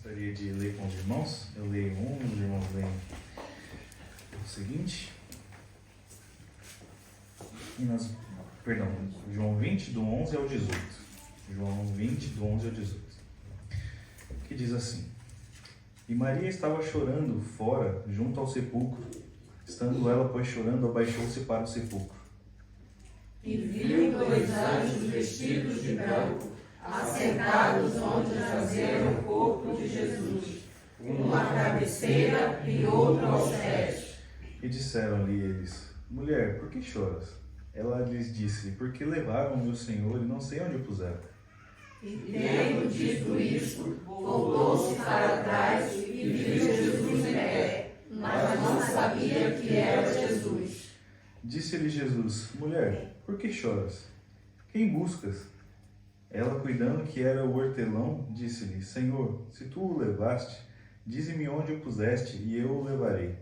Gostaria de ler com os irmãos. Eu leio os irmãos leem o seguinte. João 20, do 11 ao 18. João 20, do 11 ao 18. Que diz assim: E Maria estava chorando fora, junto ao sepulcro. Estando ela, pois, chorando, abaixou-se para o sepulcro. E viu 2 anjos vestidos de branco, assentados onde jazeram o corpo de Jesus, um à cabeceira e outro aos pés. E disseram-lhe eles: Mulher, por que choras? Ela lhes disse: Porque levaram o meu Senhor e não sei onde o puseram. E tendo dito isto, voltou-se para trás e viu Jesus em pé, mas não sabia que era Jesus. Disse-lhe Jesus: Mulher, por que choras? Quem buscas? Ela, cuidando que era o hortelão, disse-lhe: Senhor, se tu o levaste, dize-me onde o puseste, e eu o levarei.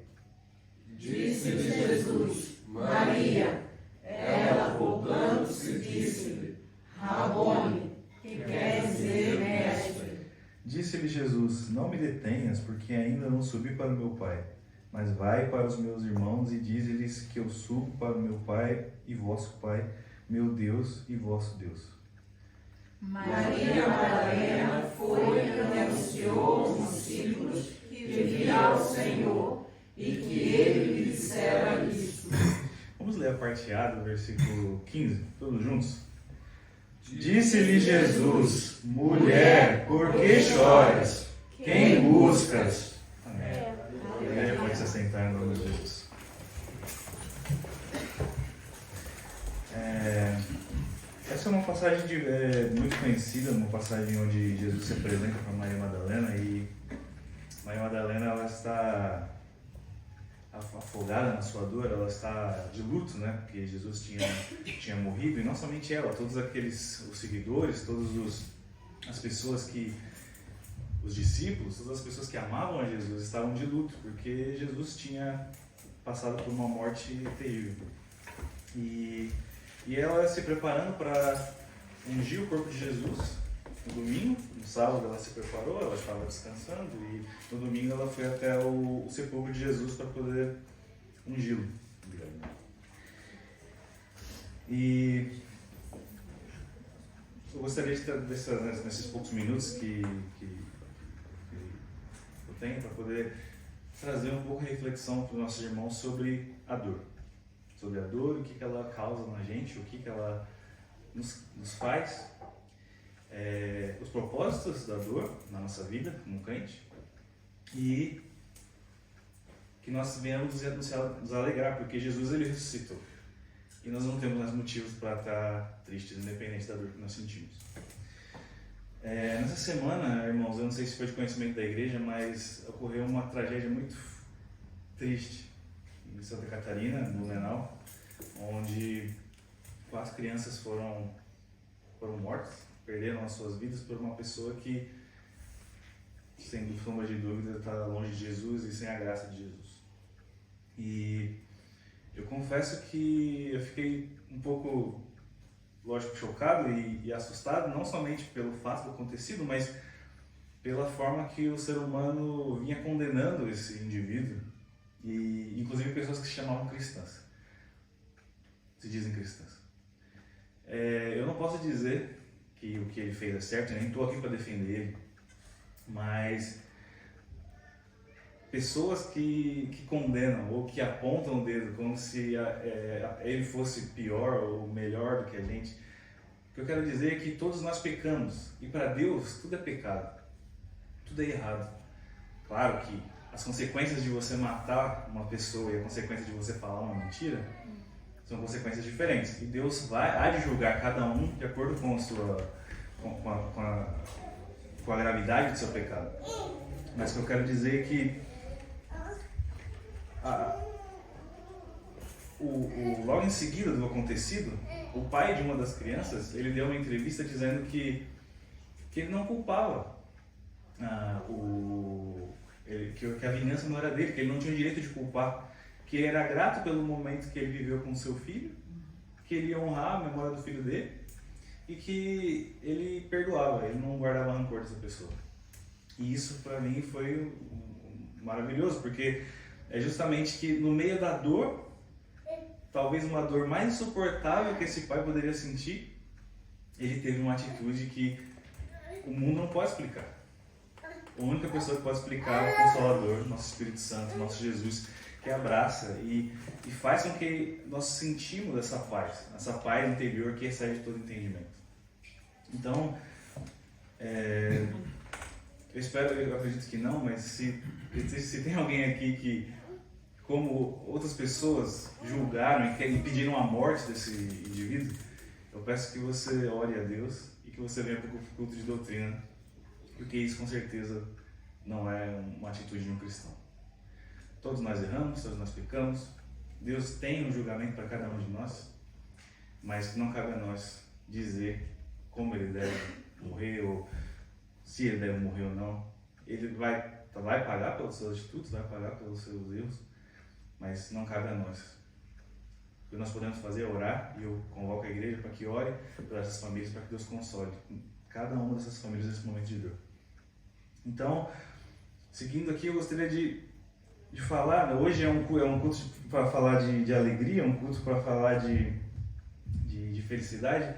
Disse-lhe Jesus: Maria. Ela, voltando-se, disse-lhe: Rabone, que quer dizer mestre. Disse-lhe Jesus: Não me detenhas, porque ainda não subi para o meu Pai. Mas vai para os meus irmãos e dize-lhes que eu subo para o meu Pai e vosso Pai, meu Deus e vosso Deus. Maria Madalena foi e anunciou aos discípulos que via o Senhor e que ele lhe dissera isso. Vamos ler a parte A do versículo 15, todos juntos? Disse-lhe Jesus: Mulher, por que choras? Quem buscas? Amém. A igreja pode se assentar em nome de Jesus. Essa é uma passagem muito conhecida, uma passagem onde Jesus se apresenta para Maria Madalena, e Maria Madalena ela está afogada na sua dor, ela está de luto, né? Porque Jesus tinha morrido, e não somente ela, todos os seguidores, as pessoas os discípulos, todas as pessoas que amavam a Jesus estavam de luto, porque Jesus tinha passado por uma morte terrível. E ela se preparando para ungir o corpo de Jesus no domingo. No sábado ela se preparou, ela estava descansando, e no domingo ela foi até o sepulcro de Jesus para poder ungí-lo. E eu gostaria de ter nesses poucos minutos que eu tenho para poder trazer um pouco de reflexão para os nossos irmãos sobre a dor. Sobre a dor, o que ela causa na gente, o que ela nos faz, os propósitos da dor na nossa vida como crente, e que nós venhamos nos alegrar, porque Jesus ele ressuscitou e nós não temos mais motivos para estar tristes, independente da dor que nós sentimos. Nessa semana, irmãos, eu não sei se foi de conhecimento da igreja, mas ocorreu uma tragédia muito triste em Santa Catarina, no Blumenau, onde 4 crianças foram mortas, perderam as suas vidas por uma pessoa que, sem sombra de dúvida, está longe de Jesus e sem a graça de Jesus. E eu confesso que eu fiquei um pouco, lógico, chocado e assustado, não somente pelo fato do acontecido, mas pela forma que o ser humano vinha condenando esse indivíduo, e inclusive pessoas que se chamavam cristãs, se dizem cristãs. Eu não posso dizer que o que ele fez é certo, nem estou aqui para defender ele, mas pessoas que condenam ou que apontam o dedo como se ele fosse pior ou melhor do que a gente, o que eu quero dizer é que todos nós pecamos, e para Deus tudo é pecado, tudo é errado. Claro que as consequências de você matar uma pessoa e a consequência de você falar uma mentira são consequências diferentes, e Deus há de julgar cada um de acordo com a gravidade do seu pecado. Mas o que eu quero dizer é que logo em seguida do acontecido, o pai de uma das crianças, ele deu uma entrevista dizendo que ele não culpava que a vingança não era dele, que ele não tinha o direito de culpar, que ele era grato pelo momento que ele viveu com seu filho, que ele ia honrar a memória do filho dele, e que ele perdoava, ele não guardava rancor dessa pessoa. E isso para mim foi maravilhoso, porque é justamente que no meio da dor, talvez uma dor mais insuportável que esse pai poderia sentir, ele teve uma atitude que o mundo não pode explicar. A única pessoa que pode explicar é o Consolador, nosso Espírito Santo, nosso Jesus, que abraça e faz com que nós sentimos essa paz interior que excede todo entendimento. Então, eu acredito que não, mas se tem alguém aqui que, como outras pessoas julgaram e pediram a morte desse indivíduo, eu peço que você ore a Deus e que você venha para o culto de doutrina, porque isso com certeza não é uma atitude de um cristão. Todos nós erramos, todos nós pecamos, Deus tem um julgamento para cada um de nós, mas não cabe a nós dizer como ele deve morrer ou se ele deve morrer ou não. Ele vai pagar pelas suas atitudes, vai pagar pelos seus erros, mas não cabe a nós. O que nós podemos fazer é orar, e eu convoco a igreja para que ore por essas famílias, para que Deus console cada uma dessas famílias nesse momento de dor. Então, seguindo aqui, eu gostaria de falar, hoje é um culto para falar de alegria, um culto para falar de felicidade,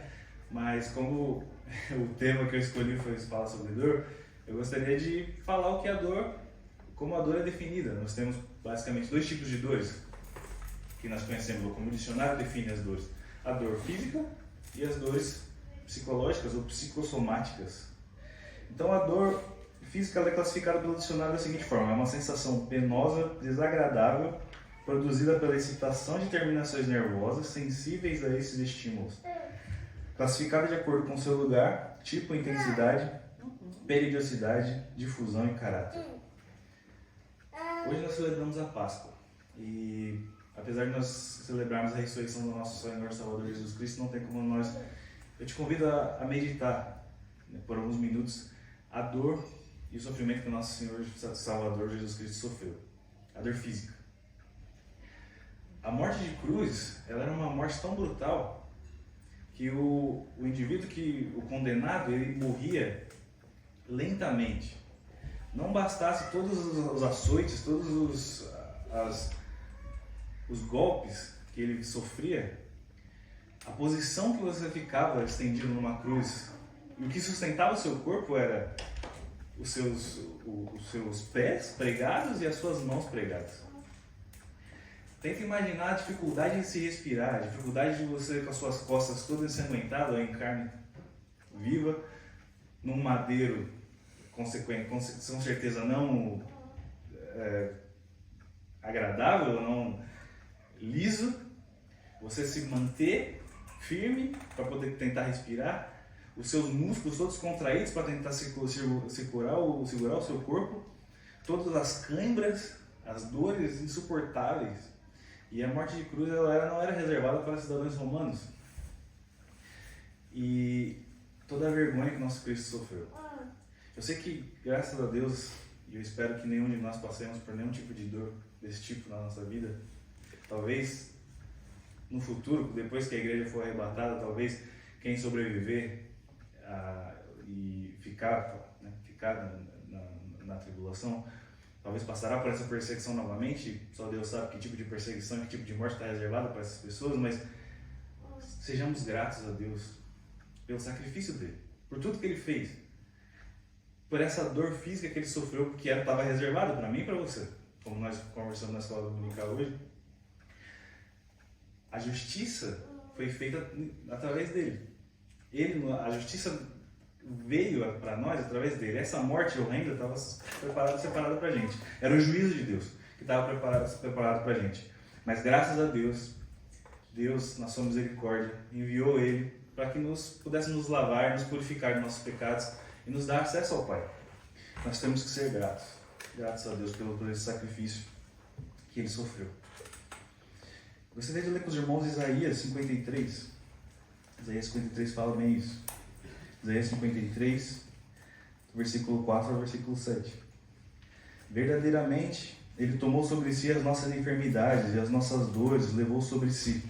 mas como o tema que eu escolhi foi falar sobre dor, eu gostaria de falar o que a dor, como a dor é definida. Nós temos basicamente dois tipos de dores que nós conhecemos, como o dicionário define as dores: a dor física e as dores psicológicas ou psicossomáticas. Então, a dor física ela é classificada pelo dicionário da seguinte forma: é uma sensação penosa, desagradável, produzida pela excitação de terminações nervosas sensíveis a esses estímulos. Classificada de acordo com seu lugar, tipo, intensidade, periodicidade, difusão e caráter. Hoje nós celebramos a Páscoa e, apesar de nós celebrarmos a ressurreição do nosso Senhor e Salvador Jesus Cristo, não tem como nós... Eu te convido a meditar, né, por alguns minutos a dor e o sofrimento que o nosso Senhor e Salvador Jesus Cristo sofreu. A dor física. A morte de cruz, ela era uma morte tão brutal que o indivíduo, o condenado, ele morria lentamente. Não bastasse todos os açoites, todos os golpes que ele sofria, a posição que você ficava estendido numa cruz, e o que sustentava o seu corpo era os seus pés pregados e as suas mãos pregadas. Tenta imaginar a dificuldade de se respirar, a dificuldade de você com as suas costas todas ensanguentadas, em carne viva, num madeiro com certeza não agradável, não liso, você se manter firme para poder tentar respirar, os seus músculos todos contraídos para tentar segurar o seu corpo, todas as câimbras, as dores insuportáveis. E a morte de cruz ela não era reservada para cidadãos romanos. E toda a vergonha que nosso Cristo sofreu. Eu sei que, graças a Deus, e eu espero que nenhum de nós passemos por nenhum tipo de dor desse tipo na nossa vida. Talvez no futuro, depois que a igreja for arrebatada, talvez quem sobreviver e ficar na tribulação, talvez passará por essa perseguição novamente. Só Deus sabe que tipo de perseguição, que tipo de morte está reservada para essas pessoas, mas sejamos gratos a Deus pelo sacrifício dele, por tudo que ele fez, por essa dor física que ele sofreu, que estava reservada para mim e para você, como nós conversamos na escola dominical hoje. A justiça foi feita através dele. A justiça veio para nós através dele. Essa morte horrenda estava separada para a gente. Era o juízo de Deus que estava preparado para a gente. Mas graças a Deus, na sua misericórdia, enviou ele para que pudéssemos nos lavar, nos purificar dos nossos pecados e nos dar acesso ao Pai. Nós temos que ser gratos a Deus por esse sacrifício que ele sofreu. Gostaria de ler com os irmãos Isaías 53. Isaías 53 fala bem isso. Isaías 53, versículo 4 ao versículo 7. Verdadeiramente, ele tomou sobre si as nossas enfermidades e as nossas dores levou sobre si.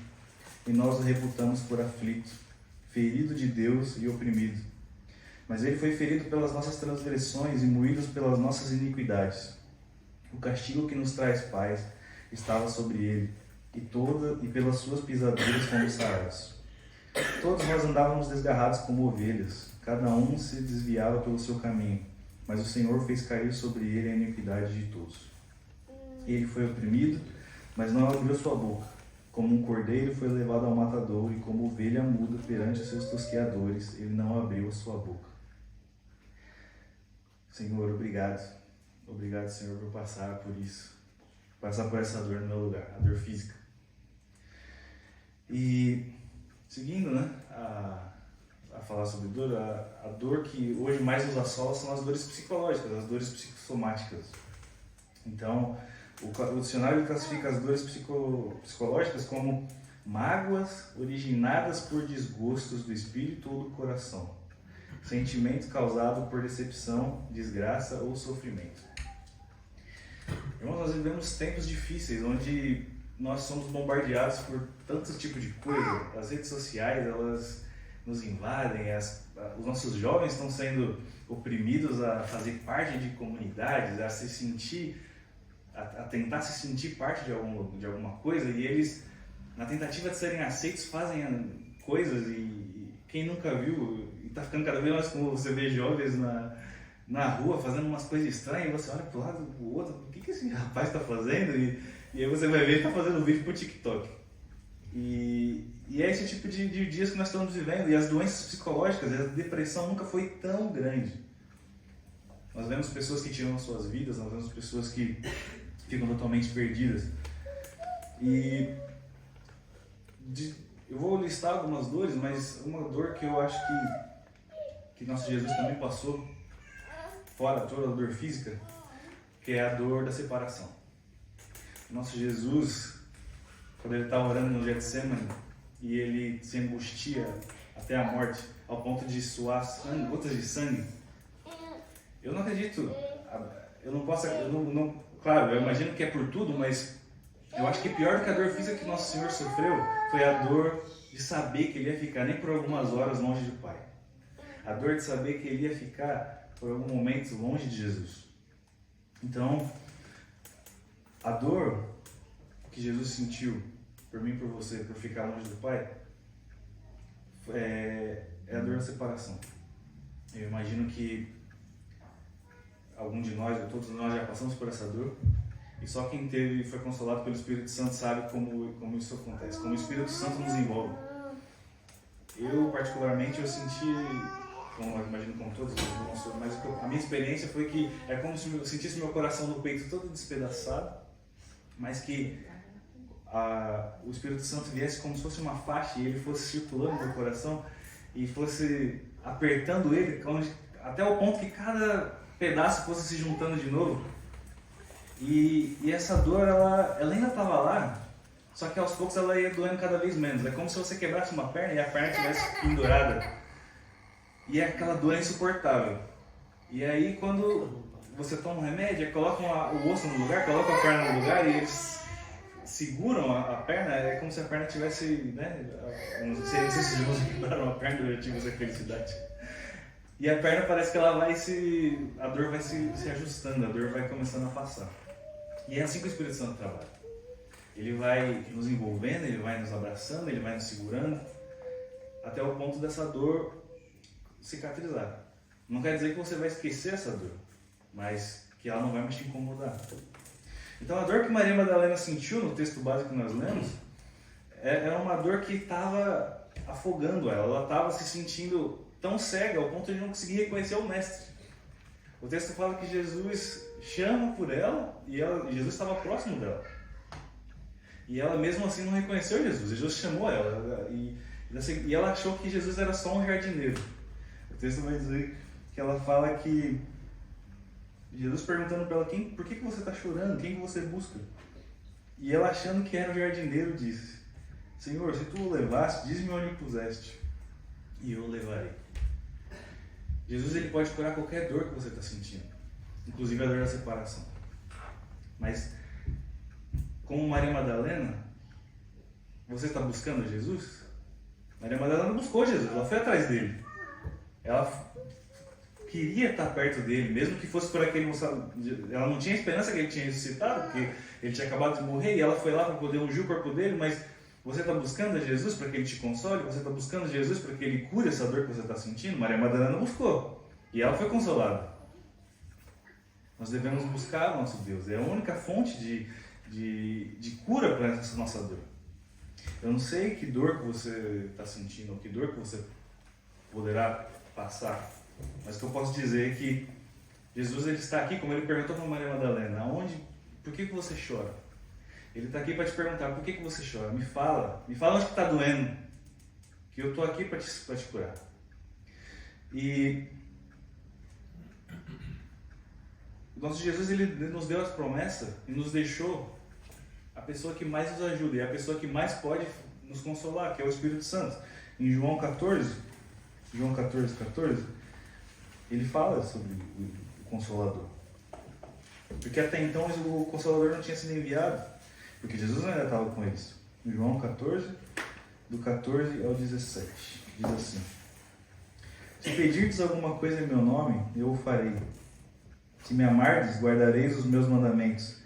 E nós o reputamos por aflito, ferido de Deus e oprimido. Mas ele foi ferido pelas nossas transgressões e moído pelas nossas iniquidades. O castigo que nos traz paz estava sobre ele, e pelas suas pisaduras fomos sarados. Todos nós andávamos desgarrados como ovelhas, cada um se desviava pelo seu caminho, mas o Senhor fez cair sobre ele a iniquidade de todos. Ele foi oprimido, mas não abriu sua boca. Como um cordeiro foi levado ao matadouro, e como ovelha muda perante os seus tosqueadores, ele não abriu a sua boca. Senhor, obrigado. Obrigado, Senhor, por passar por isso. Passar por essa dor no meu lugar, a dor física. E seguindo, né, a falar sobre dor, a dor que hoje mais nos assola são as dores psicológicas, as dores psicossomáticas. Então, o dicionário classifica as dores psicológicas como mágoas originadas por desgostos do espírito ou do coração, sentimento causado por decepção, desgraça ou sofrimento. Irmãos, nós vivemos tempos difíceis, onde nós somos bombardeados por tantos tipos de coisa. As redes sociais, elas nos invadem, os nossos jovens estão sendo oprimidos a fazer parte de comunidades, a se sentir, a tentar se sentir parte de alguma coisa, e eles, na tentativa de serem aceitos, fazem coisas, e quem nunca viu, e está ficando cada vez mais como você vê jovens na rua fazendo umas coisas estranhas, e você olha para o lado do outro, o que esse rapaz está fazendo? E aí você vai ver que está fazendo vídeo para o TikTok. E é esse tipo de dias que nós estamos vivendo, e as doenças psicológicas, a depressão nunca foi tão grande. Nós vemos pessoas que tiram as suas vidas, nós vemos pessoas que ficam totalmente perdidas. E eu vou listar algumas dores, mas uma dor que eu acho que nosso Jesus também passou, fora toda a dor física, que é a dor da separação. Nosso Jesus, quando ele estava orando no Getsemane, e ele se angustia até a morte, ao ponto de suar sangue, gotas de sangue, eu não acredito, eu não posso, claro, eu imagino que é por tudo, mas eu acho que pior do que a dor física que nosso Senhor sofreu foi a dor de saber que ele ia ficar nem por algumas horas longe do Pai. A dor de saber que ele ia ficar por algum momento longe de Jesus. Então, a dor que Jesus sentiu por mim e por você, por ficar longe do Pai, é a dor da separação. Eu imagino que algum de nós, ou todos nós, já passamos por essa dor, e só quem teve e foi consolado pelo Espírito Santo sabe como isso acontece, como o Espírito Santo nos envolve. Eu, particularmente, eu senti, como eu imagino como todos, mas a minha experiência foi que é como se eu sentisse meu coração no peito todo despedaçado, mas que o Espírito Santo viesse como se fosse uma faixa e ele fosse circulando no meu coração e fosse apertando ele até o ponto que cada pedaço fosse se juntando de novo. E essa dor, ela ainda estava lá, só que aos poucos ela ia doendo cada vez menos. É como se você quebrasse uma perna e a perna estivesse pendurada. E é aquela dor insuportável. E aí quando você toma um remédio, colocam o osso no lugar, colocam a perna no lugar e eles seguram a perna, é como se a perna tivesse, né? Não sei se vocês já quebraram a perna, eu tive essa felicidade. E a perna parece que ela a dor vai se ajustando, a dor vai começando a passar. E é assim que o Espírito Santo trabalha. Ele vai nos envolvendo, ele vai nos abraçando, ele vai nos segurando, até o ponto dessa dor cicatrizar. Não quer dizer que você vai esquecer essa dor, mas que ela não vai mais te incomodar. Então a dor que Maria Madalena sentiu no texto básico que nós lemos, era uma dor que estava afogando ela estava se sentindo tão cega ao ponto de não conseguir reconhecer o Mestre. O texto fala que Jesus chama por ela e Jesus estava próximo dela. E ela mesmo assim não reconheceu Jesus. Jesus chamou ela e ela achou que Jesus era só um jardineiro. O texto vai dizer que ela fala que Jesus perguntando para ela, por que você está chorando? Quem que você busca? E ela achando que era o jardineiro disse, Senhor, se tu o levaste, diz-me onde puseste e eu o levarei. Jesus ele pode curar qualquer dor que você está sentindo, inclusive a dor da separação. Mas, como Maria Madalena, você está buscando Jesus? Maria Madalena buscou Jesus, ela foi atrás dele. Ela queria estar perto dele, mesmo que fosse por aquele... Ela não tinha esperança que ele tinha ressuscitado, porque ele tinha acabado de morrer, e ela foi lá para poder ungir o corpo dele, mas você está buscando a Jesus para que ele te console? Você está buscando Jesus para que ele cure essa dor que você está sentindo? Maria Madalena buscou, e ela foi consolada. Nós devemos buscar o nosso Deus, é a única fonte de cura para essa nossa dor. Eu não sei que dor que você está sentindo, ou que dor que você poderá passar, mas o que eu posso dizer é que Jesus, ele está aqui, como ele perguntou para Maria Madalena, por que você chora? Ele está aqui para te perguntar, por que você chora? Me fala onde que está doendo, que eu estou aqui para te curar. E o nosso Jesus, ele nos deu as promessas e nos deixou a pessoa que mais nos ajuda, e a pessoa que mais pode nos consolar, que é o Espírito Santo. Em João 14, ele fala sobre o Consolador. Porque até então o Consolador não tinha sido enviado, porque Jesus ainda estava com eles. Em João 14, do 14 ao 17, diz assim: Se pedirdes alguma coisa em meu nome, eu o farei. Se me amardes, guardareis os meus mandamentos.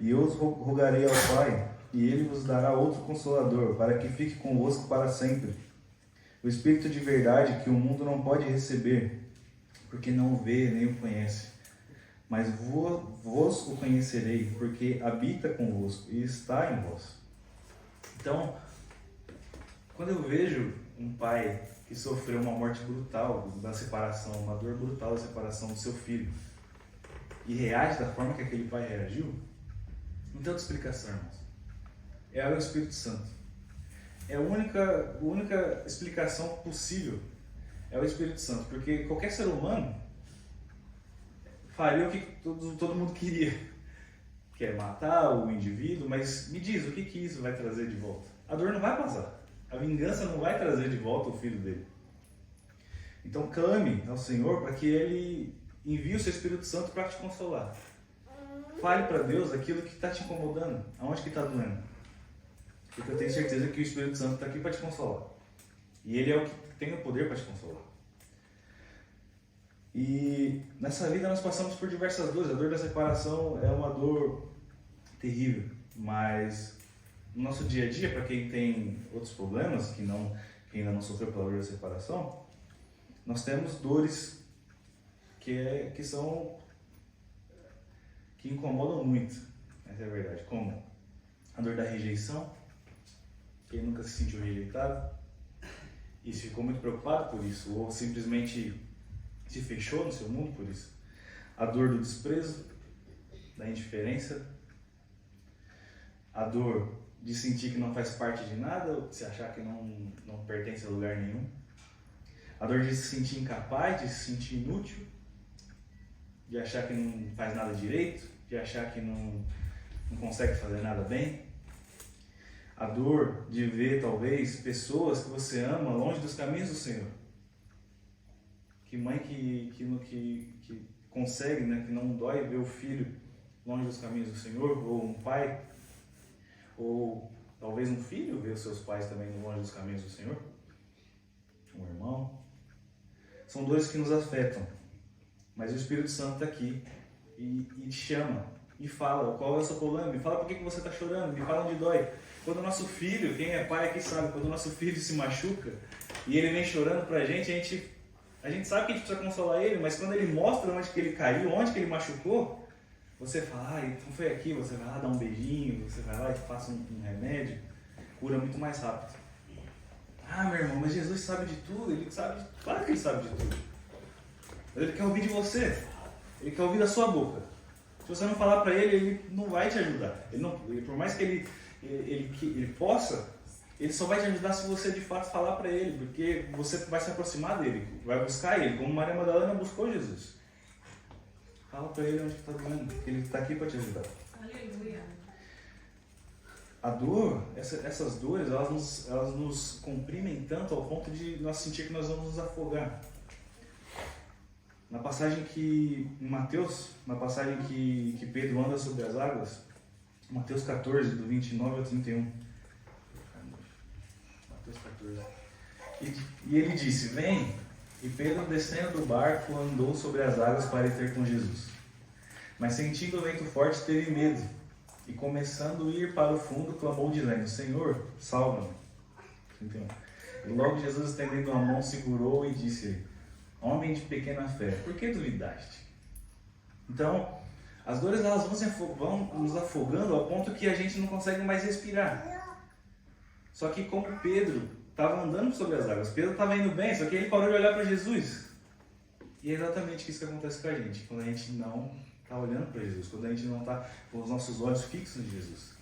E eu os rogarei ao Pai, e ele vos dará outro Consolador, para que fique convosco para sempre. O Espírito de verdade que o mundo não pode receber, porque não o vê nem o conhece. Mas vos o conhecerei, porque habita convosco e está em vós. Então, quando eu vejo um pai que sofreu uma morte brutal da separação, uma dor brutal da separação do seu filho, e reage da forma que aquele pai reagiu, não tem outra explicação, irmãos. É o Espírito Santo. É a única explicação possível. É o Espírito Santo. Porque qualquer ser humano faria o que todo mundo queria. Que é matar o indivíduo, mas me diz, o que isso vai trazer de volta? A dor não vai passar. A vingança não vai trazer de volta o filho dele. Então clame ao Senhor para que Ele envie o seu Espírito Santo para te consolar. Fale para Deus aquilo que está te incomodando, aonde que está doendo. Porque eu tenho certeza que o Espírito Santo está aqui para te consolar. E Ele é o que tem o poder para te consolar. E nessa vida nós passamos por diversas dores. A dor da separação é uma dor terrível. Mas no nosso dia a dia, para quem tem outros problemas, que ainda não sofreu pela dor da separação, nós temos dores que incomodam muito. Essa é a verdade. Como a dor da rejeição. Quem nunca se sentiu rejeitado e se ficou muito preocupado por isso, ou simplesmente se fechou no seu mundo por isso. A dor do desprezo, da indiferença, a dor de sentir que não faz parte de nada, ou de se achar que não pertence a lugar nenhum. A dor de se sentir incapaz, de se sentir inútil, de achar que não faz nada direito, de achar que não consegue fazer nada bem. A dor de ver, talvez, pessoas que você ama longe dos caminhos do Senhor. Que mãe que consegue, né, que não dói ver o filho longe dos caminhos do Senhor, ou um pai, ou talvez um filho ver os seus pais também longe dos caminhos do Senhor, um irmão. São dores que nos afetam, mas o Espírito Santo está aqui e te chama, e fala qual é o seu problema, me fala por que você está chorando, me fala onde dói. Quando o nosso filho, quem é pai aqui sabe, quando o nosso filho se machuca e ele vem chorando pra gente, a gente sabe que a gente precisa consolar ele, mas quando ele mostra onde que ele caiu, onde que ele machucou, você fala, então foi aqui, você vai lá dar um beijinho, você vai lá e passa um remédio, cura muito mais rápido. Ah, meu irmão, mas Jesus sabe de tudo, ele sabe, claro que ele sabe de tudo. Mas ele quer ouvir de você, ele quer ouvir da sua boca. Se você não falar pra ele, ele não vai te ajudar. Por mais que ele possa, ele só vai te ajudar se você de fato falar para ele, porque você vai se aproximar dele, vai buscar ele, como Maria Madalena buscou Jesus. Fala para ele onde está doendo, que ele está aqui para te ajudar. Aleluia. A dor, essas dores, elas nos comprimem tanto ao ponto de nós sentir que nós vamos nos afogar. Na passagem em Mateus, na passagem que Pedro anda sobre as águas, Mateus 14, do 29 ao 31. Mateus 14. E ele disse, vem, E Pedro, descendo do barco, andou sobre as águas para ir ter com Jesus. Mas sentindo o vento forte, teve medo. E começando a ir para o fundo, clamou dizendo: Senhor, salva-me. E logo Jesus, estendendo a mão, segurou e disse-lhe: Homem de pequena fé, por que duvidaste? Então, as dores elas vão nos afogando ao ponto que a gente não consegue mais respirar. Só que como Pedro estava andando sobre as águas, Pedro estava indo bem, só que ele parou de olhar para Jesus. E é exatamente isso que acontece com a gente, quando a gente não está olhando para Jesus, quando a gente não está com os nossos olhos fixos em Jesus.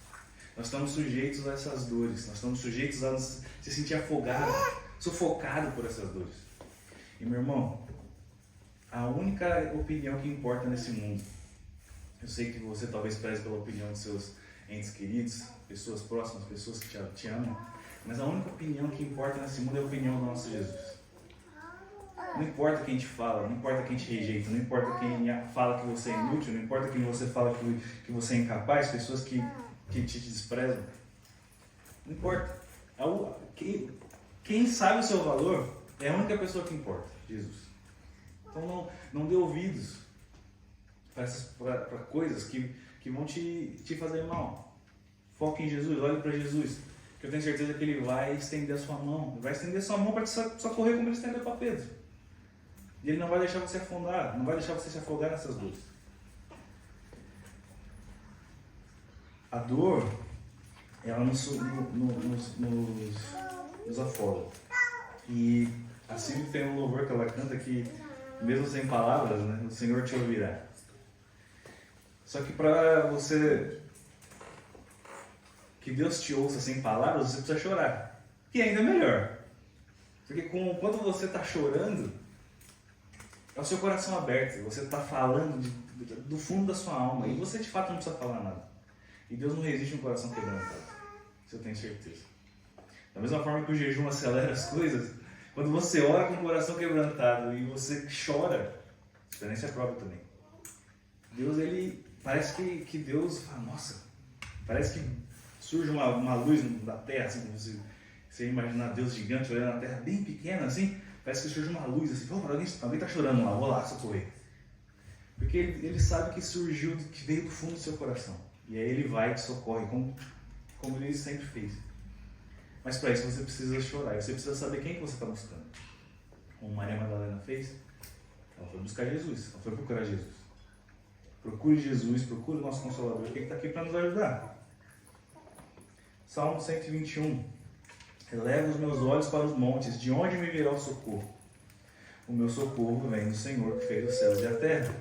Nós estamos sujeitos a essas dores, nós estamos sujeitos a se sentir afogado, sufocado por essas dores. E meu irmão, a única opinião que importa nesse mundo, eu sei que você talvez preze pela opinião de seus entes queridos, pessoas próximas, pessoas que te amam, mas a única opinião que importa nesse mundo é a opinião do nosso Jesus. Não importa quem te fala, não importa quem te rejeita, não importa quem fala que você é inútil, não importa quem você fala que você é incapaz, pessoas que te desprezam. Não importa. Quem sabe o seu valor é a única pessoa que importa, Jesus. Então não dê ouvidos para coisas que vão te fazer mal. Foque em Jesus, olhe para Jesus, que eu tenho certeza que Ele vai estender a sua mão. Ele vai estender a sua mão para te socorrer como Ele estendeu para Pedro. E Ele não vai deixar você afundar, não vai deixar você se afogar nessas dores. A dor, ela nos afoga. E assim tem um louvor que ela canta que, mesmo sem palavras, né, o Senhor te ouvirá. Só que para você, que Deus te ouça sem palavras, você precisa chorar. Que ainda é melhor. Porque quando você está chorando, é o seu coração aberto, você está falando do fundo da sua alma, e você de fato não precisa falar nada. E Deus não resiste um coração quebrantado, isso eu tenho certeza. Da mesma forma que o jejum acelera as coisas, quando você ora com o coração quebrantado e você chora, experiência própria também. Deus, ele parece que Deus fala, nossa, parece que surge uma luz da terra, assim, como você imaginar Deus gigante olhando a terra bem pequena, assim, parece que surge uma luz, assim, alguém está chorando lá, vou lá socorrer. Porque ele sabe que surgiu, que veio do fundo do seu coração. E aí ele vai e te socorre, como ele sempre fez. Mas para isso você precisa chorar, você precisa saber quem que você está buscando. Como Maria Madalena fez, ela foi buscar Jesus, ela foi procurar Jesus. Procure Jesus, procure o nosso Consolador, que está aqui para nos ajudar. Salmo 121. Elevo os meus olhos para os montes, de onde me virá o socorro? O meu socorro vem do Senhor, que fez os céus e a terra.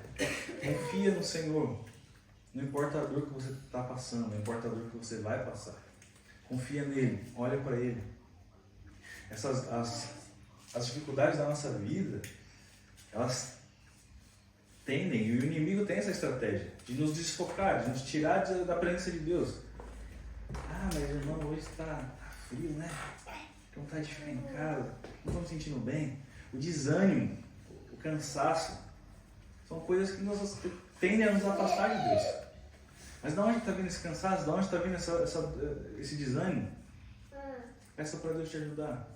Confia no Senhor. Não importa a dor que você está passando, não importa a dor que você vai passar. Confia nele, olha para ele. As dificuldades da nossa vida, elas tendem, e o inimigo tem essa estratégia, de nos desfocar, de nos tirar da presença de Deus. Ah, mas irmão, hoje está frio, né? Tem vontade de ficar em casa, não estou me sentindo bem. O desânimo, o cansaço, são coisas que tendem a nos afastar de Deus. Mas de onde está vindo esse cansaço? De onde está vindo esse desânimo? Peça para Deus te ajudar.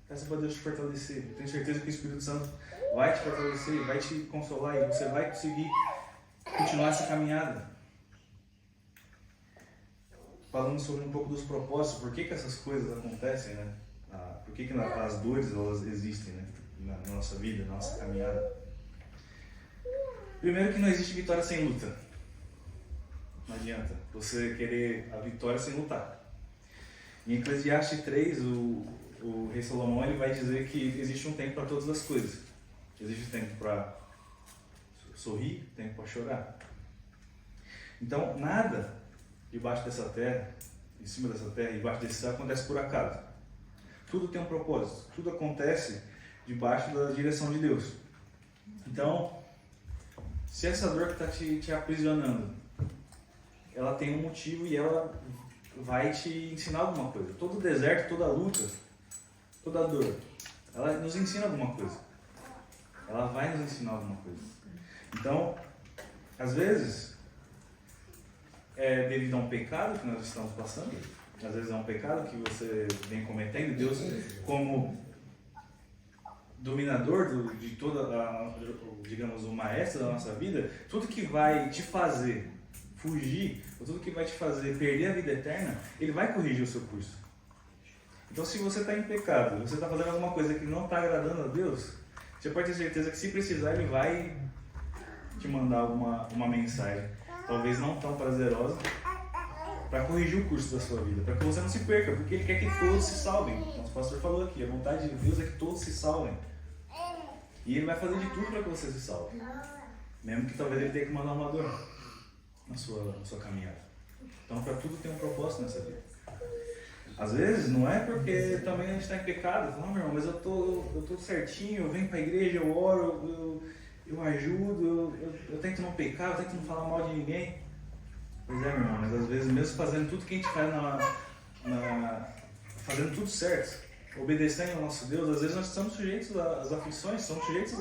Peça para Deus te fortalecer. Eu tenho certeza que o Espírito Santo vai te fortalecer, vai te consolar e você vai conseguir continuar essa caminhada. Falando sobre um pouco dos propósitos, por que essas coisas acontecem, né? Por que as dores elas existem, né? Na nossa vida, na nossa caminhada. Primeiro que não existe vitória sem luta. Não adianta você querer a vitória sem lutar. Em Eclesiastes 3, o rei Salomão ele vai dizer que existe um tempo para todas as coisas. Existe tempo para sorrir, tempo para chorar. Então, nada debaixo dessa terra, em cima dessa terra, debaixo desse céu, acontece por acaso. Tudo tem um propósito. Tudo acontece debaixo da direção de Deus. Então, se essa dor que está te aprisionando, ela tem um motivo e ela vai te ensinar alguma coisa. Todo deserto, toda luta, toda dor, ela nos ensina alguma coisa. Ela vai nos ensinar alguma coisa. Então, às vezes, é devido a um pecado que nós estamos passando. Às vezes é um pecado que você vem cometendo. Deus, como dominador de toda digamos, o maestro da nossa vida, tudo que vai te fazer fugir, ou tudo que vai te fazer perder a vida eterna, ele vai corrigir o seu curso. Então, se você está em pecado, você está fazendo alguma coisa que não está agradando a Deus, você pode ter certeza que, se precisar, ele vai te mandar uma mensagem, talvez não tão prazerosa, para corrigir o curso da sua vida, para que você não se perca, porque ele quer que todos se salvem. Nosso pastor falou aqui, a vontade de Deus é que todos se salvem. E ele vai fazer de tudo para que você se salve. Mesmo que talvez ele tenha que mandar uma dor na sua caminhada. Então, para tudo tem um propósito nessa vida. Às vezes, não é porque também a gente está em pecado. Não, meu irmão, mas eu tô certinho, eu venho para a igreja, eu oro, eu ajudo, eu tento não pecar, eu tento não falar mal de ninguém. Pois é, meu irmão, mas às vezes, mesmo fazendo tudo que a gente faz fazendo tudo certo, obedecendo ao nosso Deus, às vezes nós estamos sujeitos às aflições, estamos sujeitos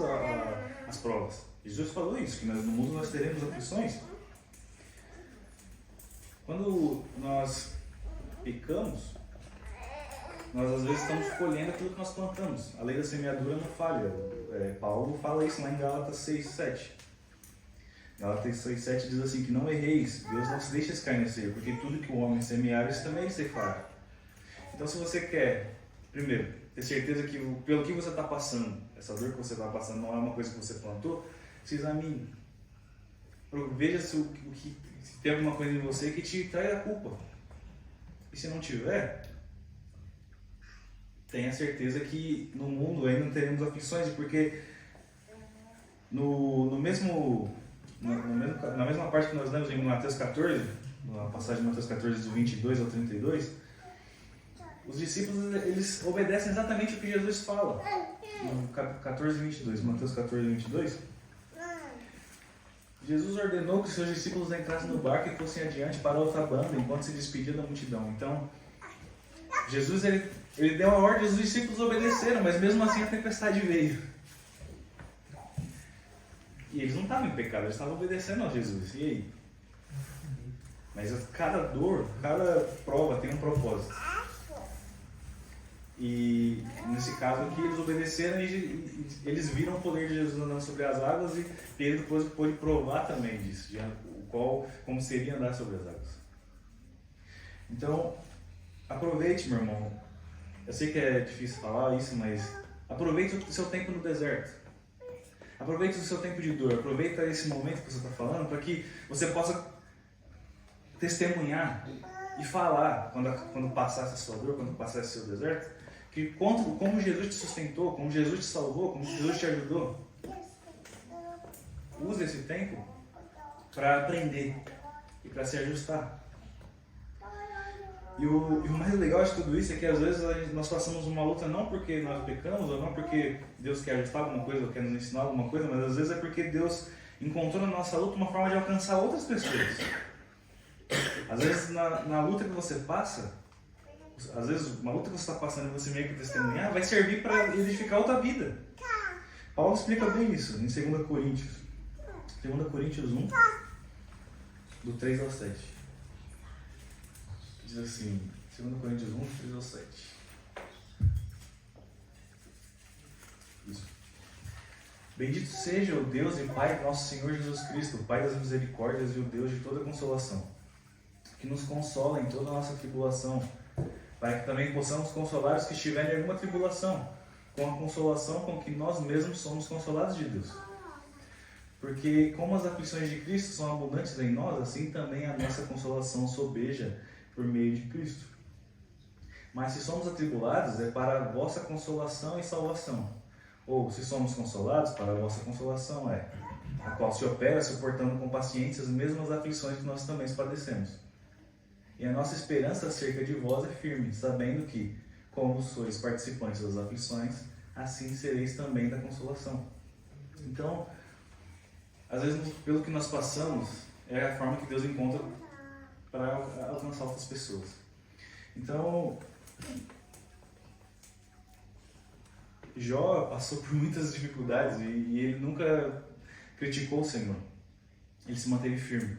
às provas. Jesus falou isso, que no mundo nós teremos aflições. Quando nós pecamos, nós às vezes estamos colhendo aquilo que nós plantamos. A lei da semeadura não falha. Paulo fala isso lá em Gálatas 6:7. Gálatas 6:7 diz assim, que não erreis, Deus não se deixa escarnecer, porque tudo que o homem semear, isso também ele fará. Então, se você quer, primeiro, ter certeza que pelo que você está passando, essa dor que você está passando não é uma coisa que você plantou, se examine. Veja se tem alguma coisa em você que te traz a culpa. E se não tiver, tenha certeza que no mundo ainda não teremos aflições, porque na mesma parte que nós lemos em Mateus 14, na passagem de Mateus 14, do 22 ao 32, os discípulos eles obedecem exatamente o que Jesus fala. No 14, 22, Mateus 14, 22, Jesus ordenou que seus discípulos entrassem no barco e fossem adiante para outra banda, enquanto se despedia da multidão. Então, Jesus ele deu a ordem, os discípulos obedeceram, mas mesmo assim a tempestade veio. E eles não estavam em pecado, eles estavam obedecendo a Jesus. E aí? Mas cada dor, cada prova tem um propósito. E nesse caso aqui eles obedeceram e eles viram o poder de Jesus andando sobre as águas, e Pedro depois pôde provar também disso, como seria andar sobre as águas. Então, aproveite, meu irmão. Eu sei que é difícil falar isso, mas aproveite o seu tempo no deserto. Aproveite o seu tempo de dor. Aproveita esse momento que você está falando para que você possa testemunhar e falar quando passar essa sua dor, quando passar esse seu deserto, que como Jesus te sustentou, como Jesus te salvou, como Jesus te ajudou. Use esse tempo para aprender e para se ajustar. E o mais legal de tudo isso é que às vezes nós passamos uma luta não porque nós pecamos, ou não porque Deus quer ajustar alguma coisa, ou quer nos ensinar alguma coisa, mas às vezes é porque Deus encontrou na nossa luta uma forma de alcançar outras pessoas. Às vezes na luta que você passa, às vezes uma luta que você está passando e você meio que testemunhar, vai servir para edificar outra vida. Paulo explica bem isso em 2 Coríntios. 2 Coríntios 1, do 3 ao 7. Diz assim, 2 Coríntios 1, 3 ao 7. Isso. Bendito seja o Deus e Pai de nosso Senhor Jesus Cristo, o Pai das misericórdias e o Deus de toda consolação, que nos consola em toda a nossa tribulação, para que também possamos consolar os que estiverem em alguma tribulação, com a consolação com que nós mesmos somos consolados de Deus. Porque como as aflições de Cristo são abundantes em nós, assim também a nossa consolação sobeja por meio de Cristo. Mas se somos atribulados, é para a vossa consolação e salvação. Ou, se somos consolados, para a vossa consolação é, a qual se opera suportando com paciência as mesmas aflições que nós também padecemos. E a nossa esperança acerca de vós é firme, sabendo que, como sois participantes das aflições, assim sereis também da consolação. Então, às vezes, pelo que nós passamos, é a forma que Deus encontra para alcançar outras pessoas. Então, Jó passou por muitas dificuldades e ele nunca criticou o Senhor. Ele se manteve firme.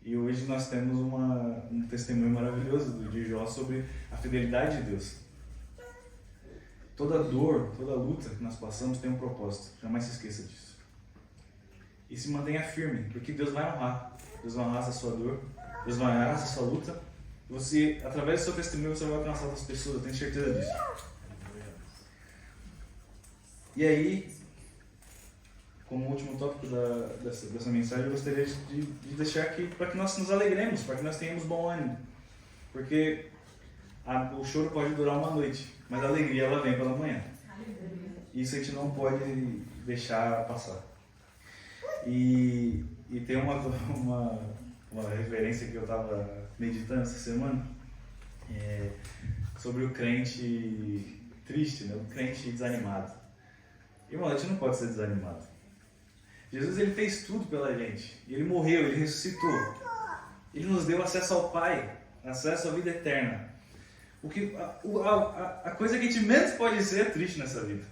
E hoje nós temos um testemunho maravilhoso de Jó sobre a fidelidade de Deus. toda dor, toda luta que nós passamos tem um propósito. Jamais se esqueça disso. E se mantenha firme, porque Deus vai honrar. Deus vai honrar essa sua dor, Deus vai honrar essa sua luta. Você, através do seu testemunho, você vai alcançar outras pessoas, eu tenho certeza disso. E aí, como último tópico dessa mensagem, eu gostaria de deixar aqui para que nós nos alegremos, para que nós tenhamos bom ânimo. Porque o choro pode durar uma noite, mas a alegria ela vem pela manhã. Isso a gente não pode deixar passar. E tem uma referência que eu estava meditando essa semana, sobre o crente triste, né? O crente desanimado. Irmão, a gente não pode ser desanimado. Jesus ele fez tudo pela gente. Ele morreu, ele ressuscitou. Ele nos deu acesso ao Pai, acesso à vida eterna. A coisa que a gente menos pode ser é triste nessa vida.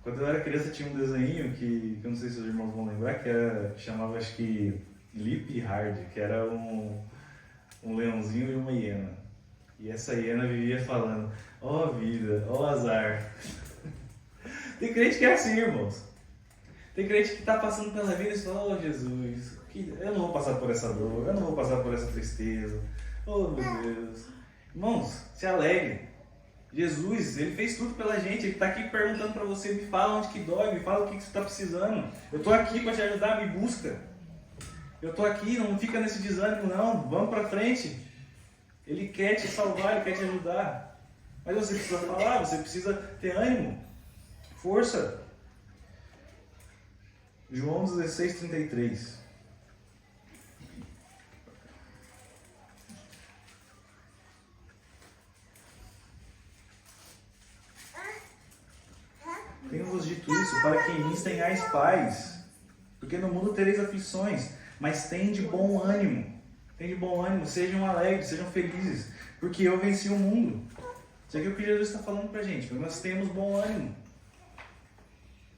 Quando eu era criança tinha um desenho que eu não sei se os irmãos vão lembrar, que chamava, acho que, Lip e Hard, que era um leãozinho e uma hiena. E essa hiena vivia falando, ó vida, ó azar. Tem crente que é assim, irmãos. Tem crente que está passando pela vida e fala, oh Jesus, eu não vou passar por essa dor, eu não vou passar por essa tristeza. Oh meu Deus. Irmãos, se alegre. Jesus, ele fez tudo pela gente, ele está aqui perguntando para você, me fala onde que dói, me fala o que você está precisando. Eu estou aqui para te ajudar, me busca. Eu estou aqui, não fica nesse desânimo não, vamos para frente. Ele quer te salvar, ele quer te ajudar. Mas você precisa falar, você precisa ter ânimo, força. João 16:33. Tenho-vos dito isso para que em mim tenhais paz, porque no mundo tereis aflições, mas tende bom ânimo. Tende bom ânimo, sejam alegres, sejam felizes, porque eu venci o mundo. Isso aqui é o que Jesus está falando pra gente, porque nós temos bom ânimo.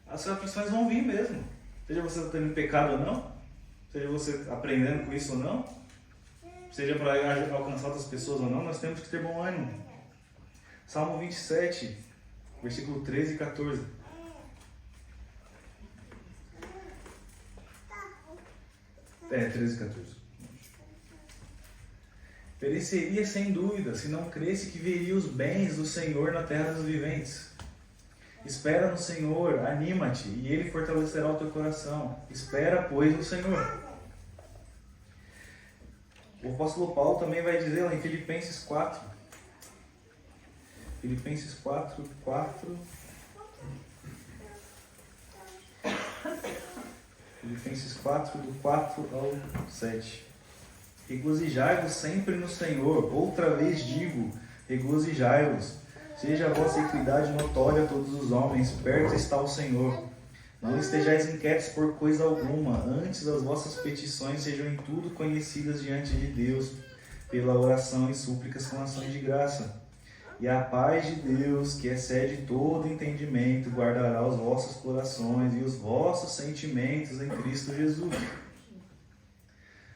As aflições vão vir mesmo. Seja você tendo pecado ou não, seja você aprendendo com isso ou não, seja para alcançar outras pessoas ou não, nós temos que ter bom ânimo. Salmo 27, versículo 13 e 14. É, 13 e 14. Pereceria sem dúvida, se não cresse que veria os bens do Senhor na terra dos viventes. Espera no Senhor, anima-te, e Ele fortalecerá o teu coração. Espera, pois, no Senhor. O apóstolo Paulo também vai dizer lá em Filipenses 4. Filipenses 4, 4. Filipenses 4, do 4 ao 7. Regozijai-vos sempre no Senhor. Outra vez digo, regozijai-vos. Seja a vossa equidade notória a todos os homens, perto está o Senhor. Não estejais inquietos por coisa alguma, antes as vossas petições sejam em tudo conhecidas diante de Deus, pela oração e súplicas com ações de graça. E a paz de Deus, que excede todo entendimento, guardará os vossos corações e os vossos sentimentos em Cristo Jesus.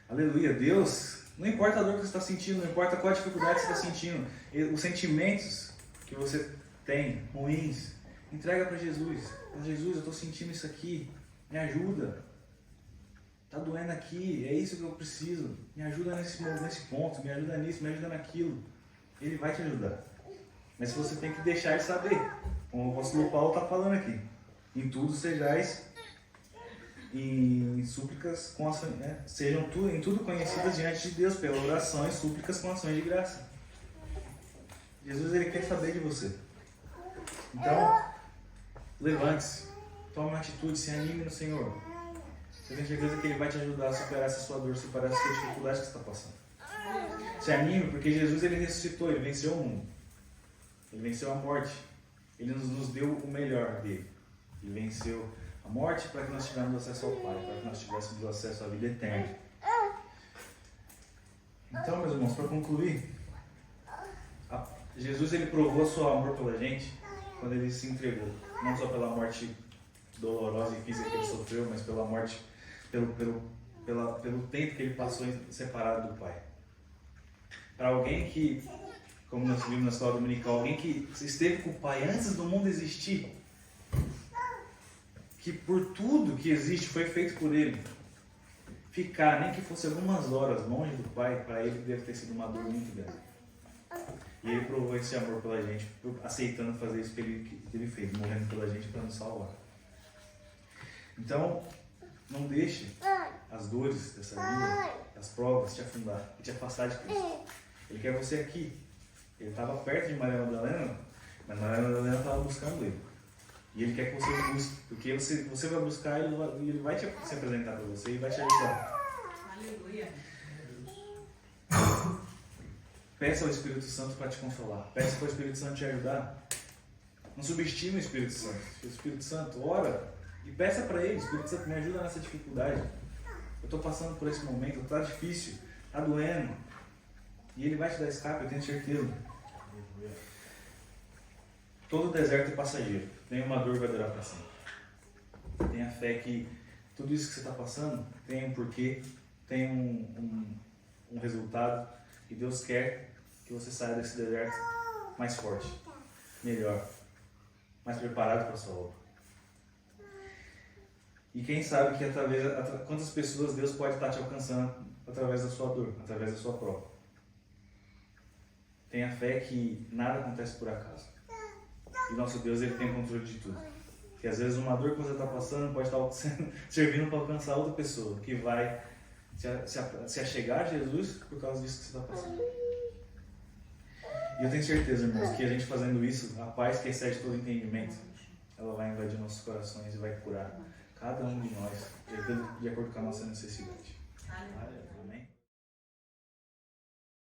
Aleluia, Deus, não importa a dor que você está sentindo, não importa qual a dificuldade que você está sentindo, os sentimentos que você tem, ruins, entrega para Jesus. Jesus, eu estou sentindo isso aqui, me ajuda. Está doendo aqui, é isso que eu preciso. Me ajuda nesse ponto, me ajuda nisso, me ajuda naquilo. Ele vai te ajudar. Mas você tem que deixar ele saber, como o apóstolo Paulo está falando aqui. Em tudo sejais em súplicas com ações, sejam em tudo conhecidas diante de Deus, pela oração e súplicas com ações de graça. Jesus ele quer saber de você. Então, levante-se, tome uma atitude, se anime no Senhor. Eu tenho certeza que Ele vai te ajudar a superar essa sua dor, superar essa sua dificuldade que você está passando. Se anime, porque Jesus ele ressuscitou, Ele venceu o mundo. Ele venceu a morte. Ele nos deu o melhor dele. Ele venceu a morte para que nós tivéssemos acesso ao Pai, para que nós tivéssemos acesso à vida eterna. Então, meus irmãos, para concluir, Jesus ele provou o seu amor pela gente quando ele se entregou, não só pela morte dolorosa e física que ele sofreu, mas pela morte, pelo tempo que ele passou separado do Pai. Para alguém que, como nós vimos na escola dominical, alguém que esteve com o Pai antes do mundo existir, que por tudo que existe foi feito por Ele. Ficar, nem que fosse algumas horas longe do Pai, para Ele deve ter sido uma dor muito grande. E Ele provou esse amor pela gente, aceitando fazer isso que Ele fez, morrendo pela gente para nos salvar. Então, não deixe as dores dessa vida, as provas te afundar e te afastar de Cristo. Ele quer você aqui. Ele estava perto de Maria Madalena, mas Maria Madalena estava buscando Ele. E Ele quer que você o busque, porque você vai buscar Ele, Ele vai se apresentar para você e vai te ajudar. Aleluia. Peça ao Espírito Santo para te consolar. Peça para o Espírito Santo te ajudar. Não subestime o Espírito Santo. O Espírito Santo, ora e peça para Ele. Espírito Santo, me ajuda nessa dificuldade. Eu estou passando por esse momento, está difícil, está doendo. E Ele vai te dar escape, eu tenho certeza. Todo deserto é passageiro. Nenhuma dor vai durar para sempre. Tenha fé que tudo isso que você está passando tem um porquê, tem um resultado. E Deus quer que você saia desse deserto mais forte, melhor, mais preparado para a sua obra. E quem sabe que quantas pessoas Deus pode estar te alcançando através da sua dor, através da sua prova. Tenha fé que nada acontece por acaso. E nosso Deus, Ele tem controle de tudo. Que às vezes uma dor que você está passando pode estar servindo para alcançar outra pessoa, que vai se achegar a Jesus por causa disso que você está passando. E eu tenho certeza, irmãos, que a gente fazendo isso, a paz que excede todo entendimento, ela vai invadir nossos corações e vai curar cada um de nós, de acordo com a nossa necessidade. Aleluia.